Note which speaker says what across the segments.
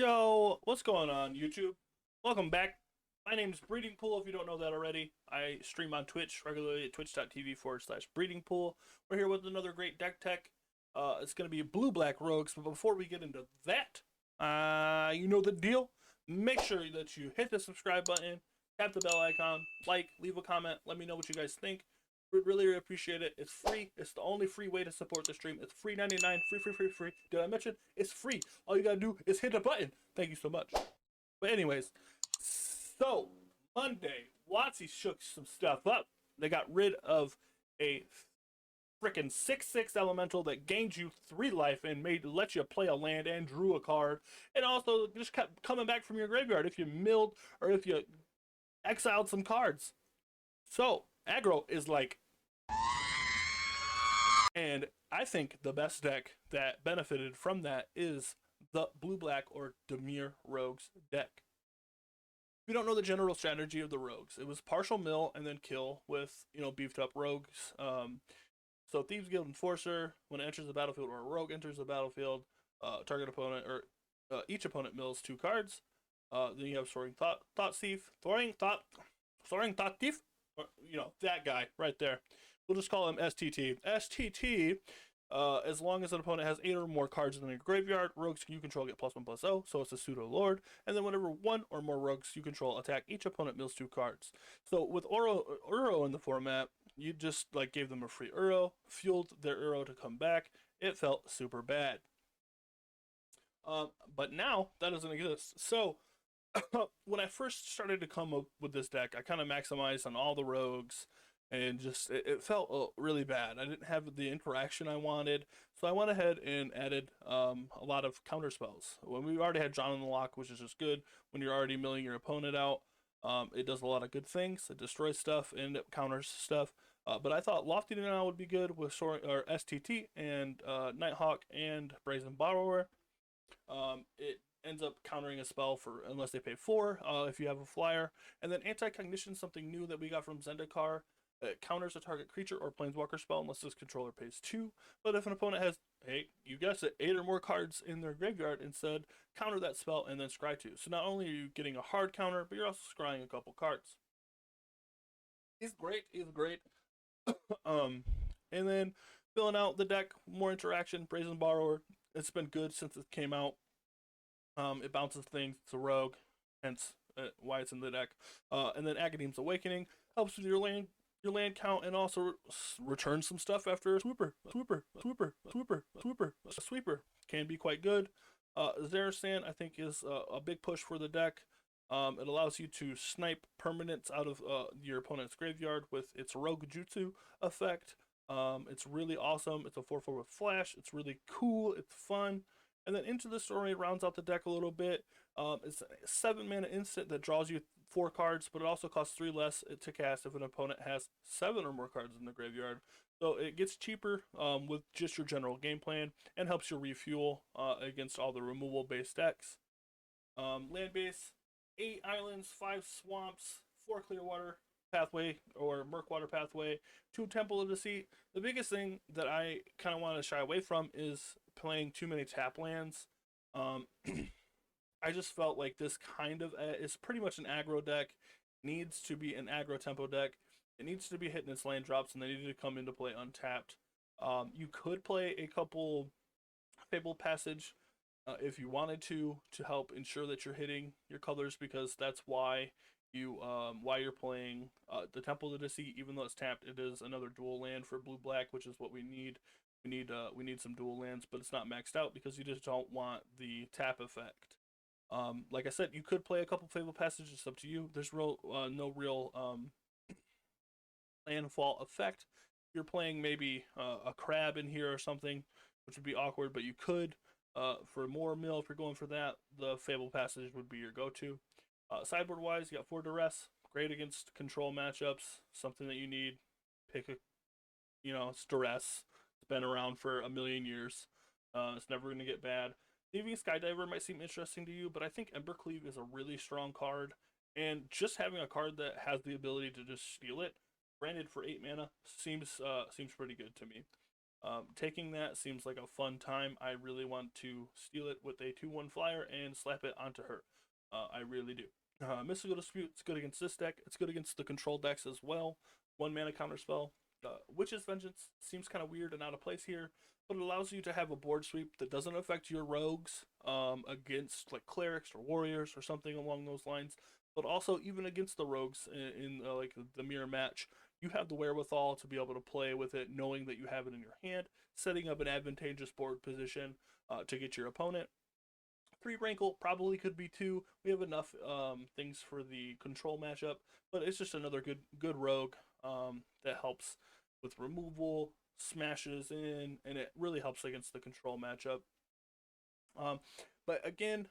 Speaker 1: Yo, what's going on, YouTube? Welcome back. My name is Breedingpool, if you don't know that already. I stream on Twitch regularly at twitch.tv/Breedingpool. We're here with another great deck tech. It's going to be blue-black rogues, but before we get into that, you know the deal. Make sure that you hit the subscribe button, tap the bell icon, leave a comment, let me know what you guys think. We'd really appreciate it. It's free. It's the only free way to support the stream. It's free 99, free. Did I mention it's free? All you gotta do is hit the button. Thank you so much. But anyways, so Monday, WotC shook some stuff up. They got rid of a freaking 6/6 elemental that gained you 3 life and let you play a land and drew a card, and also just kept coming back from your graveyard if you milled or if you exiled some cards. So aggro is like, and I think the best deck that benefited from that is the blue-black or dimir rogues deck. If you don't know the general strategy of the rogues, it was partial mill and then kill with, beefed up rogues. So Thieves Guild Enforcer, when it enters the battlefield or a rogue enters the battlefield, target opponent or each opponent mills 2 cards. Then you have Soaring Thought-Thief, Soaring Thought-Thief, that guy right there. We'll just call him STT. STT, as long as an opponent has 8 or more cards in their graveyard, rogues you control get +1/+0, so it's a pseudo lord. And then whenever 1 or more rogues you control attack, each opponent mills 2 cards. So with Uro in the format, you just gave them a free Uro, fueled their Uro to come back. It felt super bad. But now that doesn't exist. So when I first started to come up with this deck, I kind of maximized on all the rogues, and just it felt really bad. I didn't have the interaction I wanted, so I went ahead and added a lot of counter spells. When we already had John in the Loch, which is just good when you're already milling your opponent out. It does a lot of good things. It destroys stuff and it counters stuff. But I thought Lofty now would be good with STT and Nighthawk and Brazen Borrower. It ends up countering a spell for unless they pay 4 if you have a flyer. And then Anticognition, something new that we got from Zendikar. It counters a target creature or planeswalker spell unless this controller pays 2. But if an opponent has, hey, you guessed it, 8 or more cards in their graveyard, instead counter that spell and then scry 2. So not only are you getting a hard counter, but you're also scrying a couple cards. He's great. And then filling out the deck, more interaction. Brazen Borrower, it's been good since it came out. It bounces things. It's a rogue, hence why it's in the deck. And then Agadeem's Awakening helps with your land count, and also returns some stuff after a sweeper can be quite good. Zareth San, I think, is a big push for the deck. It allows you to snipe permanents out of your opponent's graveyard with its rogue jutsu effect. It's really awesome. It's a 4/4 with flash. It's really cool. It's fun. And then Into the Story rounds out the deck a little bit. It's a 7 mana instant that draws you 4 cards, but it also costs 3 less to cast if an opponent has 7 or more cards in the graveyard. So it gets cheaper with just your general game plan and helps you refuel against all the removal based decks. Land base, 8 islands, 5 swamps, 4 Clearwater Pathway or Merfolk Pathway, 2 Temple of Deceit. The biggest thing that I kind of want to shy away from is playing too many tap lands. I just felt like this kind of is pretty much an aggro deck. Needs to be an aggro tempo deck. It needs to be hitting its land drops, and they need to come into play untapped. You could play a couple Fabled Passage if you wanted to help ensure that you're hitting your colors, because that's why you're playing the Temple of Deceit. Even though it's tapped, it is another dual land for blue black, which is what we need. We need some dual lands, but it's not maxed out because you just don't want the tap effect. Like I said, you could play a couple Fabled Passages. It's up to you. There's no real landfall effect. You're playing maybe a crab in here or something, which would be awkward, but you could. For more mill, if you're going for that, the Fabled Passage would be your go-to. Sideboard wise, you got 4 Duress, great against control matchups, something that you need. Pick a, it's Duress. It's been around for a million years. It's never going to get bad. Thieving Skydiver might seem interesting to you, but I think Embercleave is a really strong card, and just having a card that has the ability to just steal it, granted for 8 mana, seems pretty good to me. Taking that seems like a fun time. I really want to steal it with a 2/1 flyer and slap it onto her. I really do. Mystical Dispute, it's good against this deck. It's good against the control decks as well. 1 mana counter spell. Witch's Vengeance seems kind of weird and out of place here, but it allows you to have a board sweep that doesn't affect your rogues against like clerics or warriors or something along those lines. But also even against the rogues in like the mirror match, you have the wherewithal to be able to play with it, knowing that you have it in your hand, setting up an advantageous board position to get your opponent. 3 Rankle probably could be 2. We have enough things for the control matchup, but it's just another good rogue that helps with removal, smashes in, and it really helps against the control matchup. But again,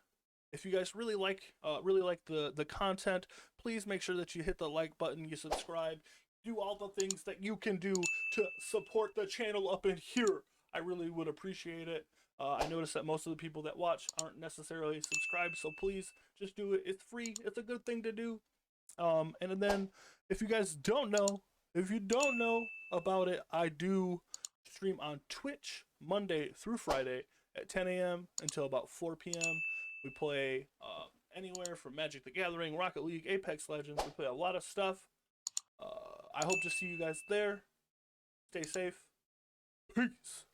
Speaker 1: if you guys really like the content, please make sure that you hit the like button, you subscribe, do all the things that you can do to support the channel up in here. I really would appreciate it. I noticed that most of the people that watch aren't necessarily subscribed, so please just do it. It's free. It's a good thing to do. And then if you guys don't know, if you don't know about it, I do stream on Twitch Monday through Friday at 10 a.m. until about 4 p.m. We play anywhere from Magic the Gathering, Rocket League, Apex Legends. We play a lot of stuff. I hope to see you guys there. Stay safe. Peace.